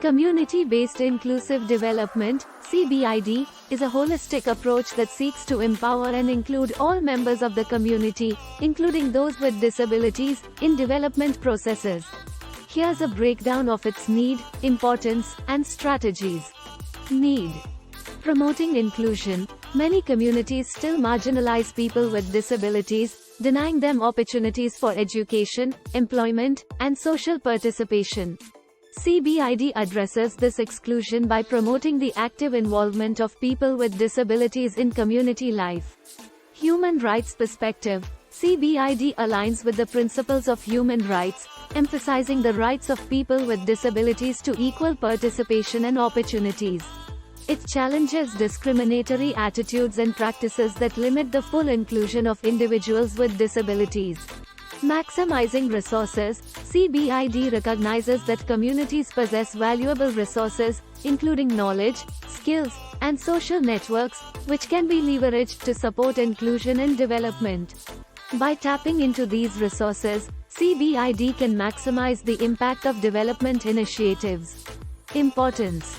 Community-based inclusive development, CBID, is a holistic approach that seeks to empower and include all members of the community, including those with disabilities, in development processes. Here's a breakdown of its need, importance, and strategies. Need. Promoting inclusion. Many communities still marginalize people with disabilities, denying them opportunities for education, employment, and social participation. CBID addresses this exclusion by promoting the active involvement of people with disabilities in community life. Human rights perspective. CBID aligns with the principles of human rights, emphasizing the rights of people with disabilities to equal participation and opportunities. It challenges discriminatory attitudes and practices that limit the full inclusion of individuals with disabilities. Maximizing resources. CBID recognizes that communities possess valuable resources, including knowledge, skills, and social networks, which can be leveraged to support inclusion and development. By tapping into these resources, CBID can maximize the impact of development initiatives. Importance.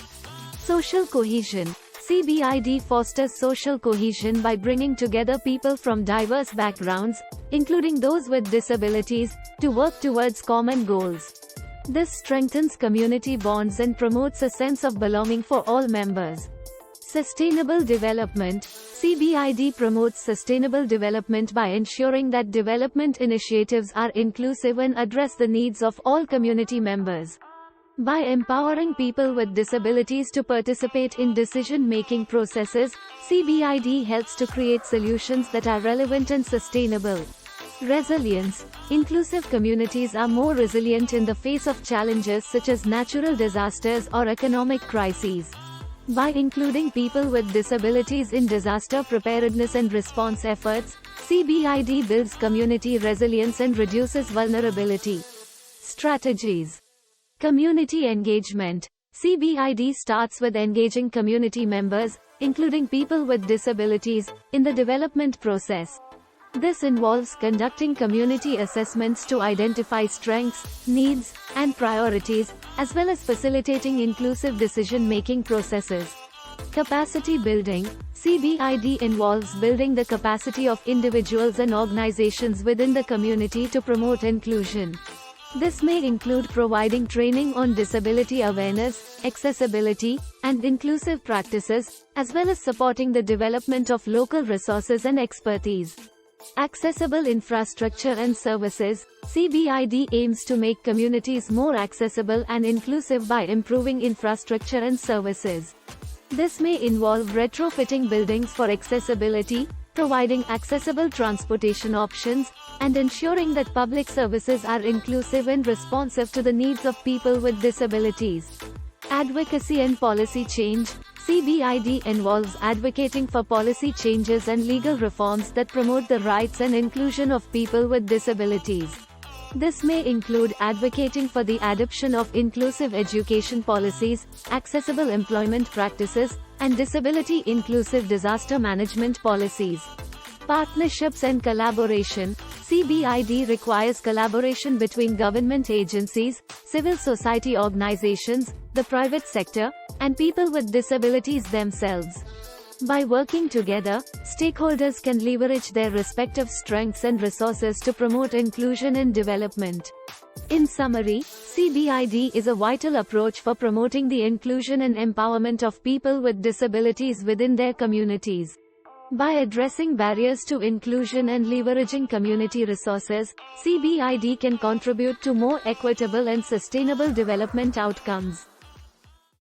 Social cohesion. CBID fosters social cohesion by bringing together people from diverse backgrounds, including those with disabilities, to work towards common goals. This strengthens community bonds and promotes a sense of belonging for all members. Sustainable development. CBID promotes sustainable development by ensuring that development initiatives are inclusive and address the needs of all community members. By empowering people with disabilities to participate in decision-making processes, CBID helps to create solutions that are relevant and sustainable. Resilience. Inclusive communities are more resilient in the face of challenges such as natural disasters or economic crises. By including people with disabilities in disaster preparedness and response efforts, CBID builds community resilience and reduces vulnerability. Strategies. Community engagement. CBID starts with engaging community members, including people with disabilities, in the development process. This involves conducting community assessments to identify strengths, needs, and priorities, as well as facilitating inclusive decision-making processes. Capacity building. CBID involves building the capacity of individuals and organizations within the community to promote inclusion. This may include providing training on disability awareness, accessibility, and inclusive practices, as well as supporting the development of local resources and expertise. Accessible infrastructure and services. CBID aims to make communities more accessible and inclusive by improving infrastructure and services. This may involve retrofitting buildings for accessibility, providing accessible transportation options, and ensuring that public services are inclusive and responsive to the needs of people with disabilities. Advocacy and policy change. CBID involves advocating for policy changes and legal reforms that promote the rights and inclusion of people with disabilities. This may include advocating for the adoption of inclusive education policies, accessible employment practices, and disability-inclusive disaster management policies. Partnerships and collaboration. CBID requires collaboration between government agencies, civil society organizations, the private sector, and people with disabilities themselves. By working together, stakeholders can leverage their respective strengths and resources to promote inclusion and development. In summary, CBID is a vital approach for promoting the inclusion and empowerment of people with disabilities within their communities. By addressing barriers to inclusion and leveraging community resources, CBID can contribute to more equitable and sustainable development outcomes.